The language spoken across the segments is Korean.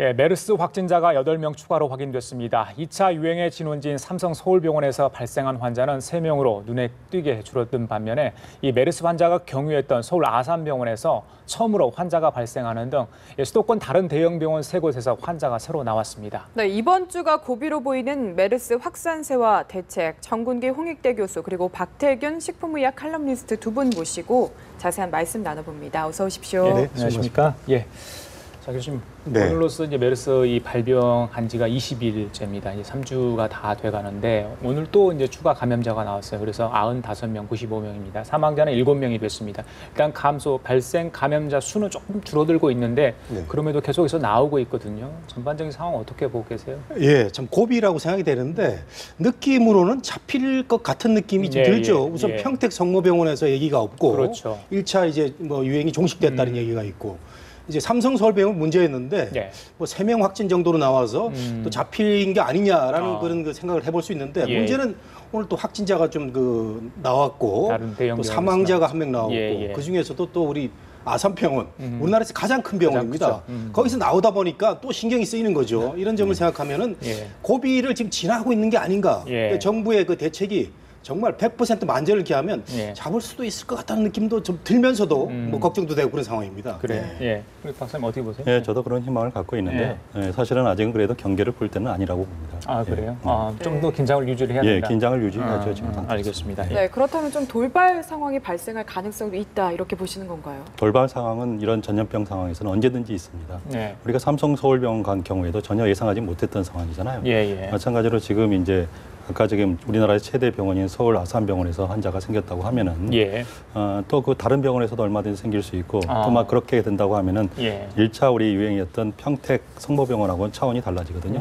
예, 메르스 확진자가 8명 추가로 확인됐습니다. 2차 유행의 진원지인 삼성 서울병원에서 발생한 환자는 3명으로 눈에 띄게 줄어든 반면에 이 메르스 환자가 경유했던 서울 아산병원에서 처음으로 환자가 발생하는 등 수도권 다른 대형 병원 3곳에서 환자가 새로 나왔습니다. 네, 이번 주가 고비로 보이는 메르스 확산세와 대책, 정군기 홍익대 교수 그리고 박태균 식품의학 칼럼니스트 두 분 모시고 자세한 말씀 나눠봅니다. 어서 오십시오. 네, 안녕하십니까? 예. 자, 교수님, 오늘로써 이제 메르스 이 발병한 지가 20일째입니다. 이제 3주가 다 돼가는데 오늘 또 이제 추가 감염자가 나왔어요. 그래서 95명, 95명입니다. 사망자는 7명이 됐습니다. 일단 발생 감염자 수는 조금 줄어들고 있는데 그럼에도 계속해서 나오고 있거든요. 전반적인 상황 어떻게 보고 계세요? 예, 참 고비라고 생각이 되는데 느낌으로는 잡힐 것 같은 느낌이 좀 들죠. 우선 평택 성모병원에서 얘기가 없고, 그렇죠. 1차 이제 뭐 유행이 종식됐다는 얘기가 있고. 이제 삼성 서울병원 문제였는데 뭐 3명 확진 정도로 나와서 또 잡힌 게 아니냐라는 그런 그 생각을 해볼 수 있는데 문제는 오늘 또 확진자가 좀 나왔고 또 사망자가 1명 나왔고 그 중에서도 또 우리 아산병원 우리나라에서 가장 큰 병원입니다. 거기서 나오다 보니까 또 신경이 쓰이는 거죠. 이런 점을 생각하면은 고비를 지금 지나고 있는 게 아닌가. 정부의 그 대책이 정말 100% 만전을 기하면 잡을 수도 있을 것 같다는 느낌도 좀 들면서도 뭐 걱정도 되고 그런 상황입니다. 그래요. 예. 우리 박사님 어떻게 보세요? 예, 저도 그런 희망을 갖고 있는데 사실은 아직은 그래도 경계를 풀 때는 아니라고 봅니다. 아, 그래요? 좀 더 긴장을 유지를 해야 된다. 예, 긴장을 유지해야죠. 지금 상태에서. 알겠습니다. 네, 그렇다면 좀 돌발 상황이 발생할 가능성도 있다 이렇게 보시는 건가요? 돌발 상황은 이런 전염병 상황에서는 언제든지 있습니다. 우리가 삼성 서울병원 간 경우에도 전혀 예상하지 못했던 상황이잖아요. 마찬가지로 지금 이제 아까 지금 우리나라의 최대 병원인 서울 아산병원에서 환자가 생겼다고 하면은 또 그 다른 병원에서도 얼마든지 생길 수 있고 또 막 그렇게 된다고 하면은 1차 우리 유행이었던 평택 성모병원하고는 차원이 달라지거든요.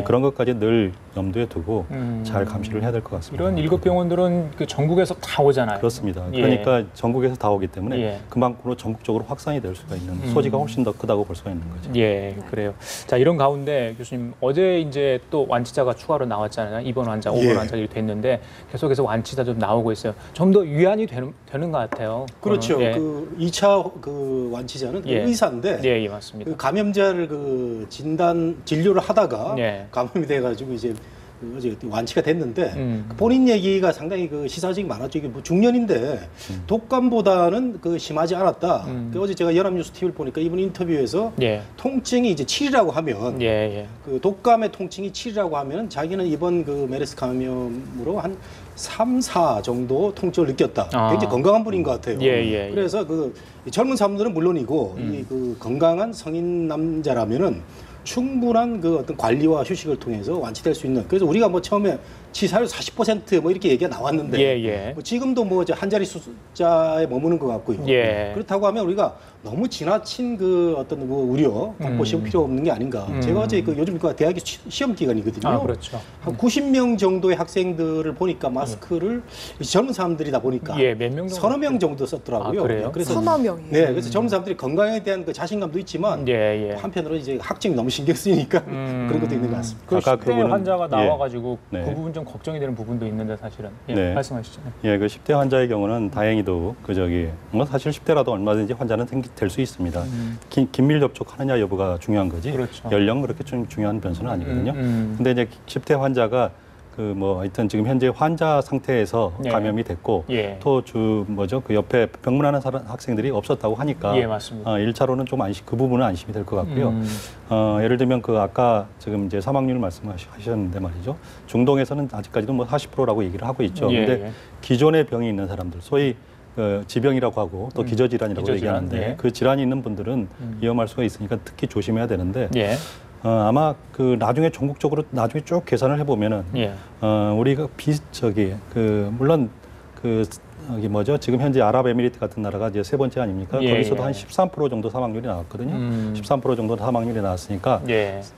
그런 것까지 늘 염두에 두고 잘 감시를 해야 될 것 같습니다. 이런 7병원들은 그 전국에서 다 오잖아요. 그렇습니다. 그러니까 전국에서 다 오기 때문에 그만큼으로 전국적으로 확산이 될 수가 있는 소지가 훨씬 더 크다고 볼 수가 있는 거죠. 예, 그래요. 자, 이런 가운데 교수님 어제 이제 또 완치자가 추가로 나왔잖아요. 입원 환자, 5번 환자들이 됐는데 계속해서 완치자 좀 나오고 있어요. 좀 더 위안이 되는 것 같아요. 그렇죠. 그 2차 그 완치자는 의사인데 맞습니다. 그 감염자를 그 진료를 하다가 감염이 돼가지고 이제 어제 완치가 됐는데 본인 얘기가 상당히 그 시사적이 많았죠. 이게 뭐 중년인데 독감보다는 그 심하지 않았다. 어제 제가 연합뉴스 TV를 보니까 이분 인터뷰에서 통증이 이제 7이라고 하면 그 독감의 통증이 7이라고 하면 자기는 이번 그 메르스 감염으로 한 3, 4 정도 통증을 느꼈다. 굉장히 건강한 분인 것 같아요. 그래서 그 젊은 사람들은 물론이고 이 그 건강한 성인 남자라면은 충분한 그 어떤 관리와 휴식을 통해서 완치될 수 있는. 그래서 우리가 뭐 처음에 치사율 40% 이렇게 얘기가 나왔는데 뭐 지금도 뭐 한 자리 숫자에 머무는 것 같고요. 그렇다고 하면 우리가 너무 지나친 그 어떤 뭐 우려 확보시험 필요 없는 게 아닌가. 제가 어제 그 요즘 그 대학의 시험 기간이거든요. 한 90명 정도의 학생들을 보니까 마스크를 젊은 사람들이다 보니까 몇 명 정도? 서너 명 정도 썼더라고요. 그래요? 그래서 서너 명이요. 네, 그래서 젊은 사람들이 건강에 대한 그 자신감도 있지만 한편으로 이제 학점이 너무 신경 쓰이니까 그런 것도 있는 것 같습니다. 그 10대 환자가 나와가지고 그 부분 좀 걱정이 되는 부분도 있는데 사실은 말씀하시죠. 그 10대 환자의 경우는 다행히도 뭐 사실 10대라도 얼마든지 환자는 될 수 있습니다. 긴밀 접촉하느냐 여부가 중요한 거지. 연령 그렇게 중요한 변수는 아니거든요. 근데 이제 10대 환자가 그 뭐 하여튼 지금 현재 환자 상태에서 감염이 됐고 또 그 옆에 병문하는 학생들이 없었다고 하니까 1차로는 좀 그 부분은 안심이 될 것 같고요. 예를 들면 그 아까 지금 이제 사망률 말씀하셨는데 말이죠. 중동에서는 아직까지도 뭐 40%라고 얘기를 하고 있죠. 근데 기존의 병이 있는 사람들, 소위 지병이라고 하고 또 기저질환이라고 얘기하는데 그 질환이 있는 분들은 위험할 수가 있으니까 특히 조심해야 되는데 아마 그 나중에 전국적으로 나중에 쭉 계산을 해보면은 우리가 물론 여기 지금 현재 아랍에미리트 같은 나라가 이제 3번째 아닙니까? 거기서도 한 13% 정도 사망률이 나왔거든요. 13% 정도 사망률이 나왔으니까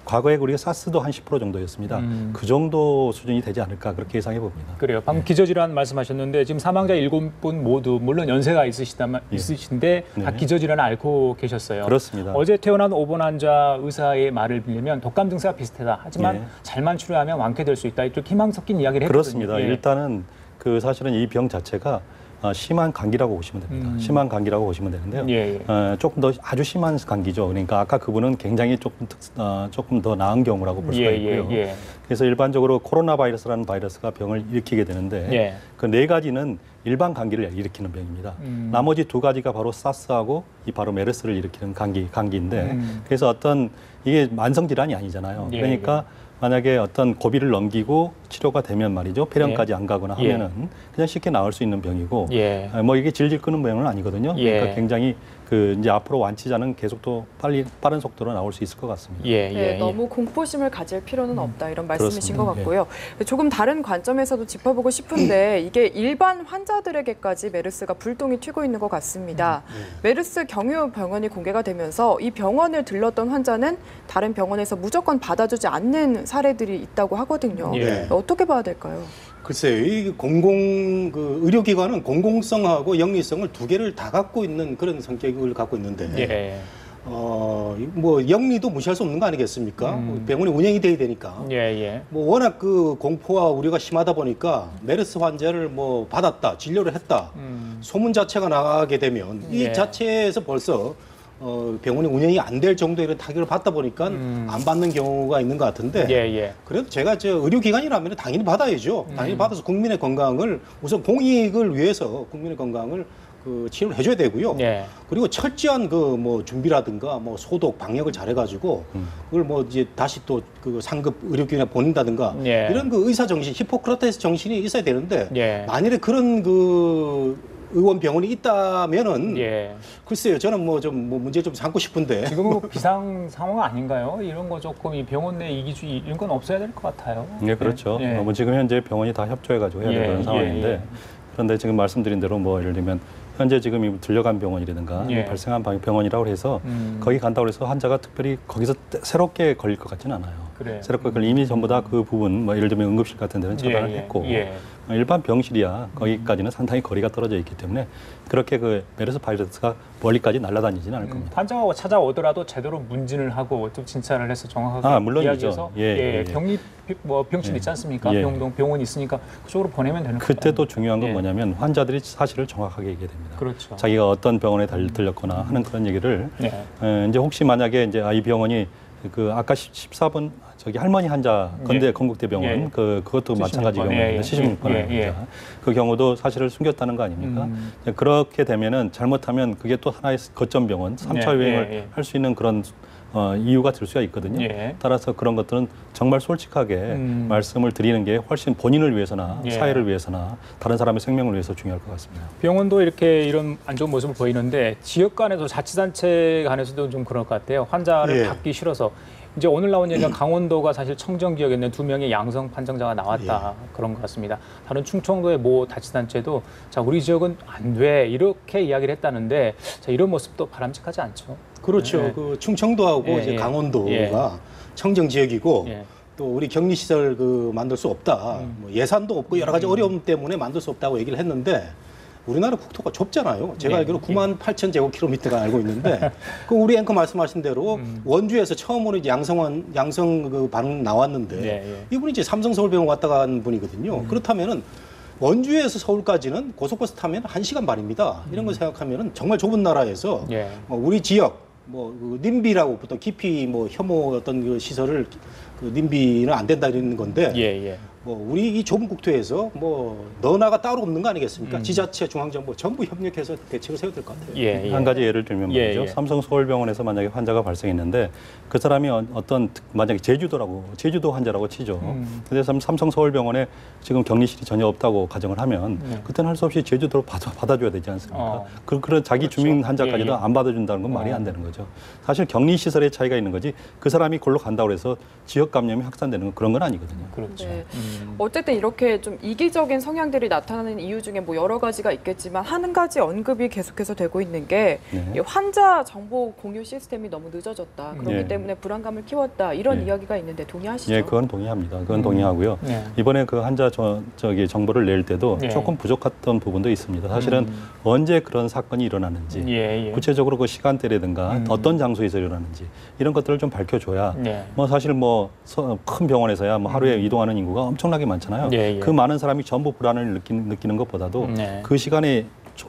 과거에 우리가 사스도 한 10% 정도였습니다. 그 정도 수준이 되지 않을까 그렇게 예상해 봅니다. 그래요. 방금 기저질환 말씀하셨는데 지금 사망자 7분 모두 물론 연세가 있으신데 다 기저질환을 앓고 계셨어요. 그렇습니다. 어제 퇴원한 5번 환자 의사의 말을 빌리면 독감 증세가 비슷하다. 하지만 잘만 치료하면 완쾌될 수 있다. 이렇게 희망 섞인 이야기를 했거든요. 그렇습니다. 일단은 그 사실은 이 병 자체가 심한 감기라고 보시면 됩니다. 심한 감기라고 보시면 되는데요. 예, 예. 조금 더 아주 심한 감기죠. 그러니까 아까 그분은 굉장히 조금 더 나은 경우라고 볼 수가 있고요. 예, 예. 그래서 일반적으로 코로나 바이러스라는 바이러스가 병을 일으키게 되는데 예. 그 네 가지는 일반 감기를 일으키는 병입니다. 나머지 두 가지가 바로 사스하고 이 바로 메르스를 일으키는 감기인데 그래서 이게 만성 질환이 아니잖아요. 예, 그러니까 만약에 어떤 고비를 넘기고 치료가 되면 말이죠. 폐렴까지 안 가거나 하면은 그냥 쉽게 나을 수 있는 병이고 뭐 이게 질질 끄는 병은 아니거든요. 그러니까 굉장히 이제 앞으로 완치자는 계속 또 빠른 속도로 나올 수 있을 것 같습니다. 네, 너무 공포심을 가질 필요는 없다 이런 말씀이신 것 같고요. 조금 다른 관점에서도 짚어보고 싶은데 이게 일반 환자들에게까지 메르스가 불똥이 튀고 있는 것 같습니다. 메르스 경유 병원이 공개가 되면서 이 병원을 들렀던 환자는 다른 병원에서 무조건 받아주지 않는 사례들이 있다고 하거든요. 어떻게 봐야 될까요? 글쎄요, 이 의료기관은 공공성하고 영리성을 두 개를 다 갖고 있는 그런 성격을 갖고 있는데, 뭐 영리도 무시할 수 없는 거 아니겠습니까? 병원이 운영이 돼야 되니까. 뭐 워낙 그 공포와 우려가 심하다 보니까 메르스 환자를 뭐 받았다, 진료를 했다, 소문 자체가 나가게 되면 이 자체에서 벌써 병원이 운영이 안 될 정도의 이런 타격을 받다 보니까 안 받는 경우가 있는 것 같은데 그래도 제가 의료기관이라면 당연히 받아야죠. 당연히 받아서 국민의 건강을 우선 공익을 위해서 국민의 건강을 치료를 해줘야 되고요. 그리고 철저한 뭐 준비라든가 뭐 소독 방역을 잘해가지고 그걸 뭐 이제 다시 또 상급 의료기관에 보낸다든가 이런 의사 정신, 히포크라테스 정신이 있어야 되는데 만일에 그런 의원 병원이 있다면은 글쎄요, 저는 뭐 문제 좀 삼고 싶은데 지금은 비상 상황 아닌가요? 이런 거 조금 이 병원 내 이기주의 이런 건 없어야 될 것 같아요. 네, 그렇죠. 뭐 지금 현재 병원이 다 협조해가지고 해야 되는 그런 상황인데 그런데 지금 말씀드린 대로 뭐 예를 들면 현재 지금 들려간 병원이라든가 발생한 병원이라고 해서 거기 간다고 해서 환자가 특별히 거기서 새롭게 걸릴 것 같지는 않아요. 새롭게 걸릴 이미 전부 다 그 부분 뭐 예를 들면 응급실 같은 데는 처단을 했고 일반 병실이야 거기까지는 상당히 거리가 떨어져 있기 때문에 그렇게 메르스 바이러스가 멀리까지 날아다니지는 않을 겁니다. 환자가 찾아오더라도 제대로 문진을 하고 좀 진찰을 해서 정확하게 물론이죠. 이야기해서 격리 뭐 병실 있지 않습니까? 병원 있으니까 그쪽으로 보내면 되는 거예요. 그때 또 중요한 건 뭐냐면 환자들이 사실을 정확하게 얘기해야 됩니다. 그렇죠. 자기가 어떤 병원에 들렸거나 하는 그런 얘기를 이제 혹시 만약에 이제 이 병원이 아까 14번 할머니 환자 건국대병원 그것도 마찬가지 경우입니다. 76번의 환자. 그 경우도 사실을 숨겼다는 거 아닙니까? 그렇게 되면은 잘못하면 그게 또 하나의 거점 병원, 3차 유행을 할 수 있는 그런 이유가 될 수가 있거든요. 따라서 그런 것들은 정말 솔직하게 말씀을 드리는 게 훨씬 본인을 위해서나 사회를 위해서나 다른 사람의 생명을 위해서 중요할 것 같습니다. 병원도 이렇게 이런 안 좋은 모습을 보이는데 지역 간에도 자치단체 간에서도 좀 그럴 것 같아요. 환자를 받기 싫어서 이제 오늘 나온 얘기가 강원도가 사실 청정 지역에 있는 2명의 양성 판정자가 나왔다 그런 것 같습니다. 다른 충청도의 모 자치단체도 자 우리 지역은 안 돼 이렇게 이야기를 했다는데 자, 이런 모습도 바람직하지 않죠. 그렇죠. 충청도하고 이제 강원도가 청정 지역이고 또 우리 격리시설 만들 수 없다. 뭐 예산도 없고 여러 가지 어려움 때문에 만들 수 없다고 얘기를 했는데 우리나라 국토가 좁잖아요. 제가 알기로 98,000제곱킬로미터가 알고 있는데 우리 앵커 말씀하신 대로 원주에서 처음으로 이제 양성 반응 나왔는데 이분이 이제 삼성서울병원 왔다 간 분이거든요. 그렇다면은 원주에서 서울까지는 고속버스 타면 1시간 반입니다. 이런 걸 생각하면은 정말 좁은 나라에서 우리 지역 님비라고 보통 깊이 혐오 어떤 시설을 님비는 안 된다 이런 건데 우리 이 좁은 국토에서 너나가 따로 없는 거 아니겠습니까? 지자체, 중앙정부 전부 협력해서 대책을 세워야 될 것 같아요. 한 가지 예를 들면 말이죠. 삼성 서울병원에서 만약에 환자가 발생했는데 그 사람이 만약에 제주도 환자라고 치죠. 그래서 삼성 서울병원에 지금 격리실이 전혀 없다고 가정을 하면 그때는 할 수 없이 제주도로 받아줘야 되지 않습니까? 그런 자기 주민 환자까지도 안 받아준다는 건 말이 안 되는 거죠. 사실 격리시설의 차이가 있는 거지 그 사람이 골로 간다고 해서 지역 감염이 확산되는 건 그런 건 아니거든요. 그렇죠. 어쨌든 이렇게 좀 이기적인 성향들이 나타나는 이유 중에 여러 가지가 있겠지만 한 가지 언급이 계속해서 되고 있는 게 환자 정보 공유 시스템이 너무 늦어졌다. 그렇기 때문에 불안감을 키웠다. 이런 이야기가 있는데 동의하시죠? 그건 동의합니다. 그건 동의하고요. 이번에 그 환자 정보를 낼 때도 조금 부족했던 부분도 있습니다. 사실은 언제 그런 사건이 일어났는지 구체적으로 그 시간대라든가 어떤 장소에서 일어났는지 이런 것들을 좀 밝혀줘야 사실 큰 병원에서야 하루에 이동하는 인구가 엄청 엄청나게 많잖아요. 예, 예. 그 많은 사람이 전부 불안을 느끼는 것보다도 네. 그 시간에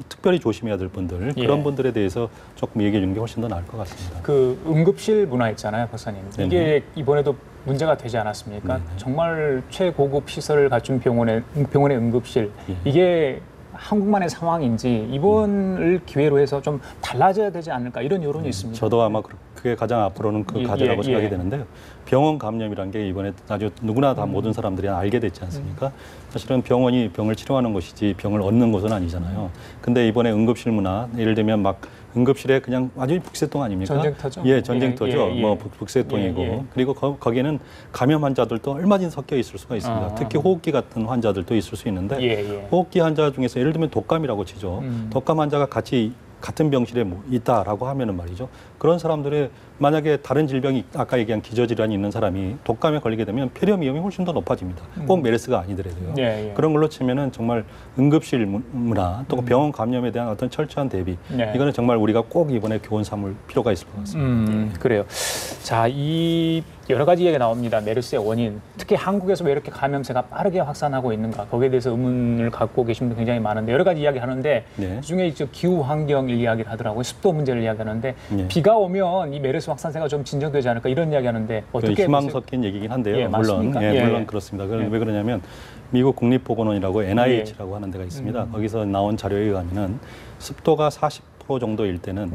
특별히 조심해야 될 분들 예. 그런 분들에 대해서 조금 얘기해 주는 게 훨씬 더 나을 것 같습니다. 그 응급실 문화 있잖아요, 박사님. 이게 이번에도 문제가 되지 않았습니까? 네네. 정말 최고급 시설을 갖춘 병원의 응급실 예. 이게 한국만의 상황인지 이번을 기회로 해서 좀 달라져야 되지 않을까 이런 여론이 있습니다. 저도 아마 그게 가장 앞으로는 그 과제라고 생각이 예. 되는데요. 병원 감염이라는 게 이번에 아주 누구나 다 모든 사람들이 알게 됐지 않습니까? 사실은 병원이 병을 치료하는 곳이지 병을 얻는 곳은 아니잖아요. 근데 이번에 응급실 문화, 예를 들면 막 응급실에 그냥 완전히 북새통 아닙니까? 전쟁터죠. 예, 전쟁터죠. 예, 예. 뭐 북새통이고 예, 예. 그리고 거기에는 감염 환자들도 얼마든지 섞여 있을 수가 있습니다. 특히 호흡기 같은 환자들도 있을 수 있는데 호흡기 환자 중에서 예를 들면 독감이라고 치죠. 독감 환자가 같은 병실에 있다라고 하면은 말이죠. 그런 사람들의 만약에 다른 질병이 아까 얘기한 기저질환이 있는 사람이 독감에 걸리게 되면 폐렴 위험이 훨씬 더 높아집니다. 꼭 메르스가 아니더라도요. 그런 걸로 치면은 정말 응급실 문화 또 병원 감염에 대한 어떤 철저한 대비 이거는 정말 우리가 꼭 이번에 교훈 삼을 필요가 있을 것 같습니다. 그래요. 자, 이 여러 가지 얘기가 나옵니다. 메르스의 원인, 특히 한국에서 왜 이렇게 감염세가 빠르게 확산하고 있는가 거기에 대해서 의문을 갖고 계신 분들 굉장히 많은데 여러 가지 이야기 하는데 그중에 기후 환경 이야기를 하더라고요. 습도 문제를 이야기하는데 비가 오면 이 메르스 확산세가 좀 진정되지 않을까 이런 이야기하는데 어떻게 희망 섞인 얘기긴 한데요. 예, 물론 물론 그렇습니다. 왜 그러냐면 미국 국립보건원이라고 NIH라고 하는 데가 있습니다. 거기서 나온 자료에 의하면은 습도가 40% 정도일 때는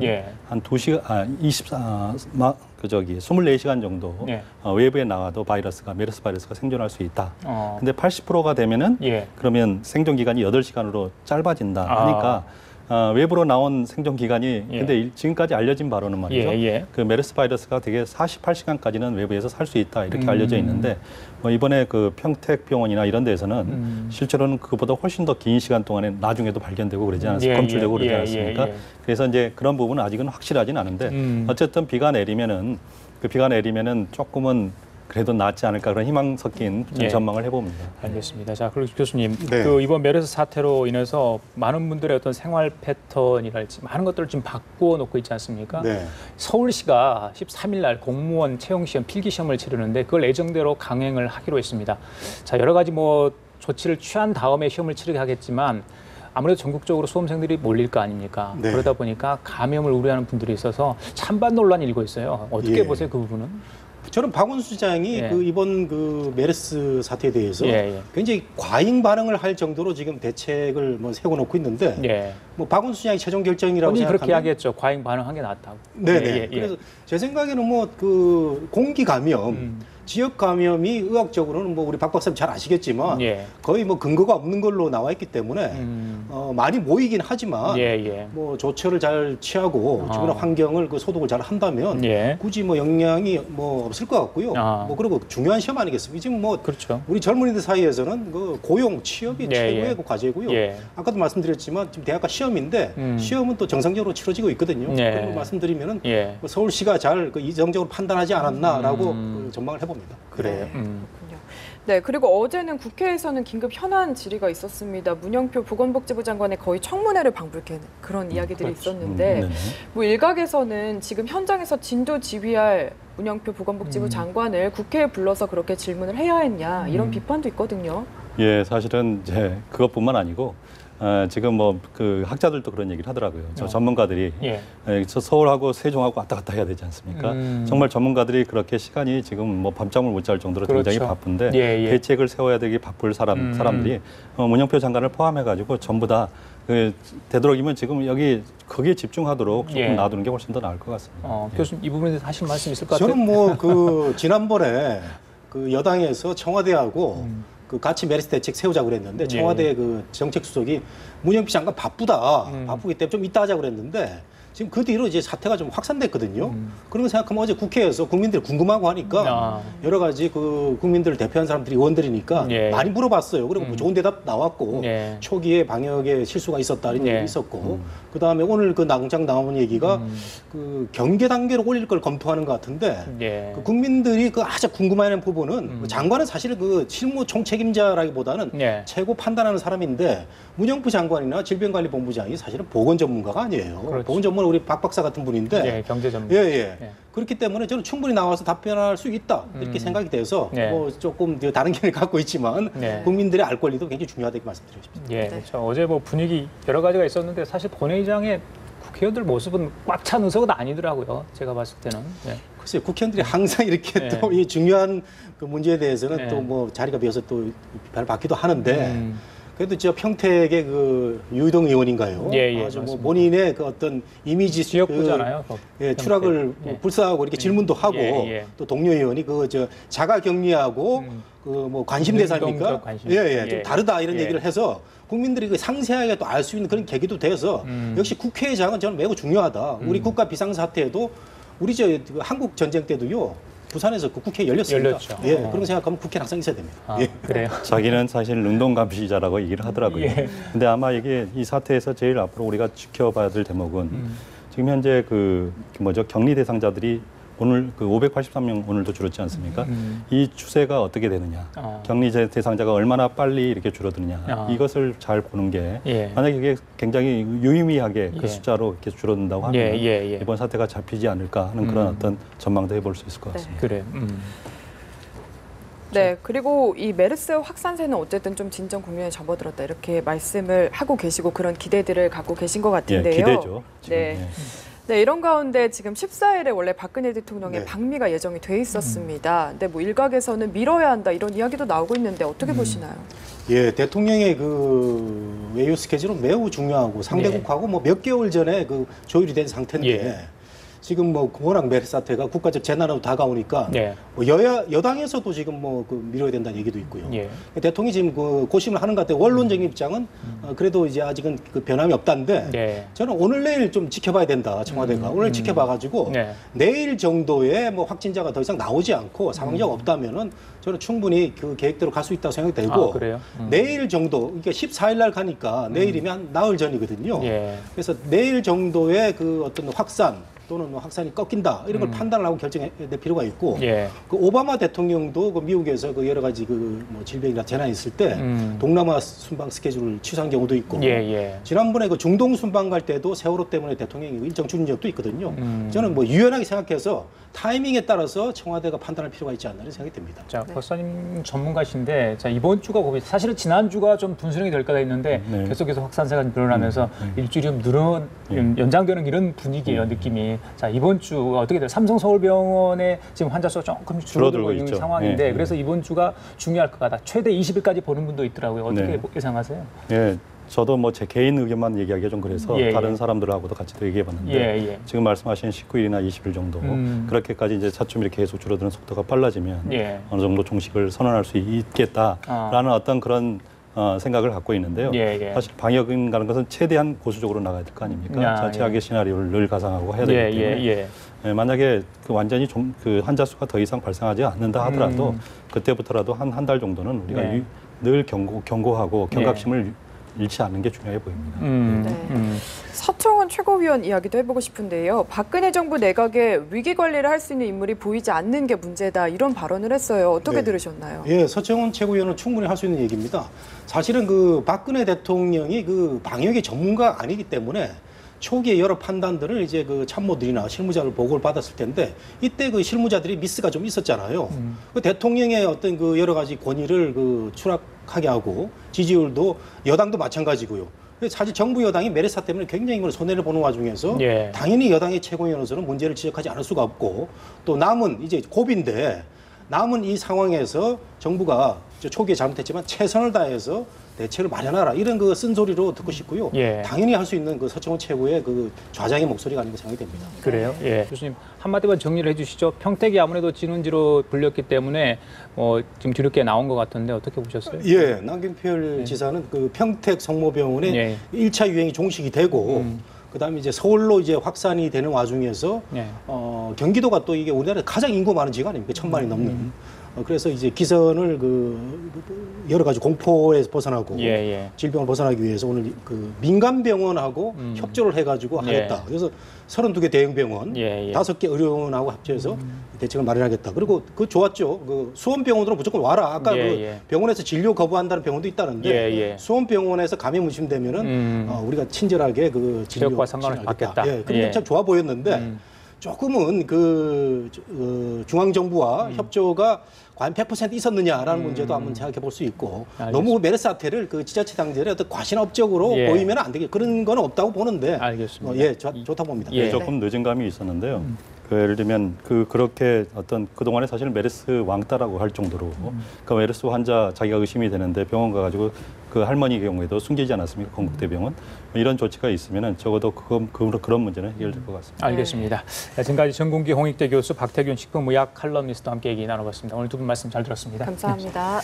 한 24시간 정도 외부에 나와도 메르스 바이러스가 생존할 수 있다. 근데 80%가 되면은 그러면 생존 기간이 8시간으로 짧아진다 하니까 외부로 나온 생존 기간이 근데 지금까지 알려진 바로는 말이죠. 그 메르스 바이러스가 되게 48시간까지는 외부에서 살 수 있다 이렇게 알려져 있는데 이번에 그 평택병원이나 이런 데에서는 실제로는 그보다 훨씬 더 긴 시간 동안에 나중에도 발견되고 그러지 않았습니까? 검출되고 그러지 않았습니까? 그래서 이제 그런 부분은 아직은 확실하진 않은데 어쨌든 비가 내리면은 조금은 그래도 낫지 않을까 그런 희망 섞인 전망을 해봅니다. 알겠습니다. 자, 그리고 교수님, 그 이번 메르스 사태로 인해서 많은 분들의 어떤 생활 패턴이랄지 많은 것들을 지금 바꾸어 놓고 있지 않습니까? 서울시가 13일 날 공무원 채용 시험 필기 시험을 치르는데 그걸 예정대로 강행을 하기로 했습니다. 자, 여러 가지 조치를 취한 다음에 시험을 치르게 하겠지만 아무래도 전국적으로 수험생들이 몰릴 거 아닙니까? 그러다 보니까 감염을 우려하는 분들이 있어서 찬반 논란이 일고 있어요. 어떻게 보세요, 그 부분은? 저는 박원순 시장이 이번 그 메르스 사태에 대해서 굉장히 과잉 반응을 할 정도로 지금 대책을 세워놓고 있는데 박원순 시장이 최종 결정이라고 생각하면 그렇게 하겠죠. 과잉 반응한 게 낫다고. 그래서 제 생각에는 그 공기 감염, 지역 감염이 의학적으로는 우리 박 박사님 잘 아시겠지만 거의 근거가 없는 걸로 나와 있기 때문에 많이 모이긴 하지만 조처를 잘 취하고 주변의 환경을 소독을 잘 한다면 굳이 영향이 없을 것 같고요. 그리고 중요한 시험 아니겠습니까? 지금 그렇죠. 우리 젊은이들 사이에서는 그 고용, 취업이 최고의 과제고요. 아까도 말씀드렸지만 지금 대학가 시험인데 시험은 또 정상적으로 치러지고 있거든요. 그리고 말씀드리면은 서울시가 잘 이정적으로 판단하지 않았나라고 전망을 해봅니다. 그래요. 네, 그리고 어제는 국회에서는 긴급 현안 질의가 있었습니다. 문영표 보건복지부 장관의 거의 청문회를 방불케 그런 이야기들이 있었는데 일각에서는 지금 현장에서 진도 지휘할 문영표 보건복지부 장관을 국회에 불러서 그렇게 질문을 해야 했냐 이런 비판도 있거든요. 예, 사실은 이제 그것뿐만 아니고 지금 그 학자들도 그런 얘기를 하더라고요. 전문가들이 서울하고 세종하고 왔다 갔다 해야 되지 않습니까? 정말 전문가들이 그렇게 시간이 지금 밤잠을 못 잘 정도로 굉장히 바쁜데 대책을 세워야 되기 바쁠 사람들이 문영표 장관을 포함해가지고 전부 다 되도록이면 지금 거기에 집중하도록 조금 놔두는 게 훨씬 더 나을 것 같습니다. 교수님 이 부분에 대해서 하신 말씀 있을 것 같아요? 저는 지난번에 그 여당에서 청와대하고 같이 메르스 대책 세우자고 그랬는데 청와대 그 정책수석이 문영표 장관 바쁘기 때문에 좀 이따 하자고 그랬는데 지금 그 뒤로 이제 사태가 좀 확산됐거든요. 그런 거 생각하면 어제 국회에서 국민들이 궁금하고 하니까 여러 가지 그 국민들을 대표한 사람들이 의원들이니까 많이 물어봤어요. 그리고 좋은 대답 나왔고 초기에 방역에 실수가 있었다 이런 얘기 있었고 그다음에 오늘 그 당장 나온 얘기가 그 경계 단계로 올릴 걸 검토하는 것 같은데 그 국민들이 아주 궁금해하는 부분은 장관은 사실 그 실무 총책임자라기보다는 최고 판단하는 사람인데 문영표 장관이나 질병관리본부장이 사실은 보건 전문가가 아니에요. 보건 전문가 전문 우리 박 박사 같은 분인데 예, 경제 전문. 예. 그렇기 때문에 저는 충분히 나와서 답변할 수 있다 이렇게 생각이 돼서 뭐 조금 다른 견해를 갖고 있지만 국민들의 알 권리도 굉장히 중요하다고 말씀드리고 싶습니다. 예, 그렇죠. 어제 뭐 분위기 여러 가지가 있었는데 사실 본회의장에 국회의원들 모습은 꽉 찬 의석은 아니더라고요. 제가 봤을 때는. 글쎄요, 국회의원들이 항상 이렇게 또 이 중요한 그 문제에 대해서는 또 뭐 자리가 비어서 또 비판을 받기도 하는데 그래도 저 평택의 그 유이동 의원인가요? 아주 뭐 본인의 그 어떤 이미지 지역구잖아요. 추락을 불사하고 이렇게 질문도 하고 또 동료 의원이 그 저 자가 격리하고 그 뭐 관심 대상입니까? 좀 다르다 이런 얘기를 해서 국민들이 그 상세하게 또 알 수 있는 그런 계기도 돼서 역시 국회의장은 저는 매우 중요하다. 우리 국가 비상사태에도 우리 저 한국 전쟁 때도요. 부산에서 그 국회 열렸습니다. 열렸죠. 그런 생각하면 국회는 항상 있어야 됩니다. 그래요? 자기는 사실 운동 감시자라고 얘기를 하더라고요. 근데 아마 이게 이 사태에서 제일 앞으로 우리가 지켜봐야 될 대목은 지금 현재 그 뭐죠 격리 대상자들이 오늘 그 583명 오늘도 줄었지 않습니까? 이 추세가 어떻게 되느냐, 격리 대상자가 얼마나 빨리 이렇게 줄어드느냐 이것을 잘 보는 게 만약에 이게 굉장히 유의미하게 그 숫자로 이렇게 줄어든다고 하면 이번 사태가 잡히지 않을까 하는 그런 어떤 전망도 해볼 수 있을 것 같습니다. 그래요. 네, 그리고 이 메르스 확산세는 어쨌든 좀 진정 국면에 접어들었다 이렇게 말씀을 하고 계시고 그런 기대들을 갖고 계신 것 같은데요. 기대죠. 지금. 네, 이런 가운데 지금 14일에 원래 박근혜 대통령의 방미가 예정이 돼 있었습니다. 근데 뭐 일각에서는 미뤄야 한다 이런 이야기도 나오고 있는데 어떻게 보시나요? 예, 대통령의 그 외유 스케줄은 매우 중요하고 상대국하고 뭐 몇 개월 전에 그 조율이 된 상태인데 지금 뭐 워낙 메르스 사태가 국가적 재난으로 다가오니까 뭐 여당에서도 지금 뭐 그 미뤄야 된다는 얘기도 있고요. 대통령이 지금 그 고심을 하는 것 같아요. 원론적인 입장은 그래도 이제 아직은 그 변함이 없다는데 저는 오늘 내일 좀 지켜봐야 된다. 청와대가 오늘 지켜봐가지고 내일 정도에 뭐 확진자가 더 이상 나오지 않고 사망자가 없다면은 저는 충분히 그 계획대로 갈 수 있다고 생각이 되고 내일 정도 그러니까 14일 날 가니까 내일이면 나흘 전이거든요. 그래서 내일 정도의 그 어떤 확산 또는 확산이 꺾인다 이런 걸 판단을 하고 결정해야 될 필요가 있고 그 오바마 대통령도 그 미국에서 그 여러 가지 그 뭐 질병이나 재난이 있을 때 동남아 순방 스케줄을 취소한 경우도 있고 지난번에 그 중동 순방 갈 때도 세월호 때문에 대통령이 일정 줄인 적도 있거든요. 저는 뭐 유연하게 생각해서 타이밍에 따라서 청와대가 판단할 필요가 있지 않나 생각이 듭니다. 자, 박사님 전문가신데 자, 이번 주가 고비 사실은 지난주가 좀 분수령이 될까 했는데 계속해서 확산세가 늘어나면서 일주일이 좀 연장되는 이런 분위기예요, 느낌이. 자, 이번 주가 어떻게 돼요? 삼성 서울병원에 지금 환자 수가 조금 줄어들고 있는 상황인데 그래서 이번 주가 중요할 것 같다. 최대 20일까지 보는 분도 있더라고요. 어떻게 예상하세요? 저도 뭐 제 개인 의견만 얘기하기가 좀 그래서 다른 사람들하고도 같이 또 얘기해봤는데 지금 말씀하신 19일이나 20일 정도 그렇게까지 이제 차츰 이렇게 계속 줄어드는 속도가 빨라지면 어느 정도 종식을 선언할 수 있겠다라는 어떤 그런 생각을 갖고 있는데요. 사실 방역이라는 것은 최대한 보수적으로 나가야 될 거 아닙니까? 최악의 시나리오를 늘 가상하고 해야 되기 때문에 만약에 그 완전히 그 환자 수가 더 이상 발생하지 않는다 하더라도 그때부터라도 한 달 정도는 우리가 늘 경고하고 경각심을 잃지 않는 게 중요해 보입니다. 서청원 최고위원 이야기도 해보고 싶은데요. 박근혜 정부 내각에 위기 관리를 할 수 있는 인물이 보이지 않는 게 문제다 이런 발언을 했어요. 어떻게 들으셨나요? 서청원 최고위원은 충분히 할 수 있는 얘기입니다. 사실은 그 박근혜 대통령이 그 방역의 전문가가 아니기 때문에 초기에 여러 판단들을 이제 그 참모들이나 실무자를 보고를 받았을 텐데 이때 그 실무자들이 미스가 좀 있었잖아요. 그 대통령의 어떤 그 여러 가지 권위를 그 추락하게 하고 지지율도 여당도 마찬가지고요. 사실 정부 여당이 메르스 사태 때문에 굉장히 손해를 보는 와중에서 당연히 여당의 최고위원으로서는 문제를 지적하지 않을 수가 없고 또 남은 이제 고비인데 남은 이 상황에서 정부가 초기에 잘못했지만 최선을 다해서 대책을 마련하라 이런 그 쓴소리로 듣고 싶고요. 당연히 할 수 있는 그 서청원 최고의 그 좌장의 목소리가 아닌가 생각이 됩니다. 그래요? 교수님 한마디만 정리를 해주시죠. 평택이 아무래도 진원지로 불렸기 때문에 지금 뒤늦게 나온 것 같은데 어떻게 보셨어요? 남경필 지사는 그 평택 성모병원에 1차 유행이 종식이 되고 그다음에 이제 서울로 이제 확산이 되는 와중에서 경기도가 또 이게 우리나라 가장 인구 많은 지가 아닙니까? 1000만이 넘는. 그래서 이제 기선을 여러 가지 공포에서 벗어나고 질병을 벗어나기 위해서 오늘 그 민간 병원하고 협조를 해가지고 하겠다. 그래서 32개 대형 병원, 5개 의료원하고 합쳐서 대책을 마련하겠다. 그리고 그 좋았죠. 그 수원병원으로 무조건 와라. 아까 그 병원에서 진료 거부한다는 병원도 있다는데 수원병원에서 감염 의심되면은 우리가 친절하게 그 진료과 상관없이 받겠다. 그런 참 좋아 보였는데. 조금은 중앙정부와 협조가 과연 100% 있었느냐라는 문제도 한번 생각해 볼 수 있고 너무 메르스 사태를 그 지자체 당들의 어떤 과신업적으로 보이면 안 되게 그런 건 없다고 보는데 알겠습니다. 좋다고 봅니다. 조금 늦은 감이 있었는데요. 예를 들면 그렇게 어떤 그동안에 사실 메르스 왕따라고 할 정도로 그 메르스 환자 자기가 의심이 되는데 병원 가가지고 그 할머니 경우에도 숨기지 않았습니까? 건국대병원 이런 조치가 있으면은 적어도 그런 문제는 해결될 것 같습니다. 알겠습니다. 지금까지 전공기 홍익대 교수 박태균 식품의학 칼럼니스트와 함께 얘기 나눠봤습니다. 오늘 두 분 말씀 잘 들었습니다. 감사합니다.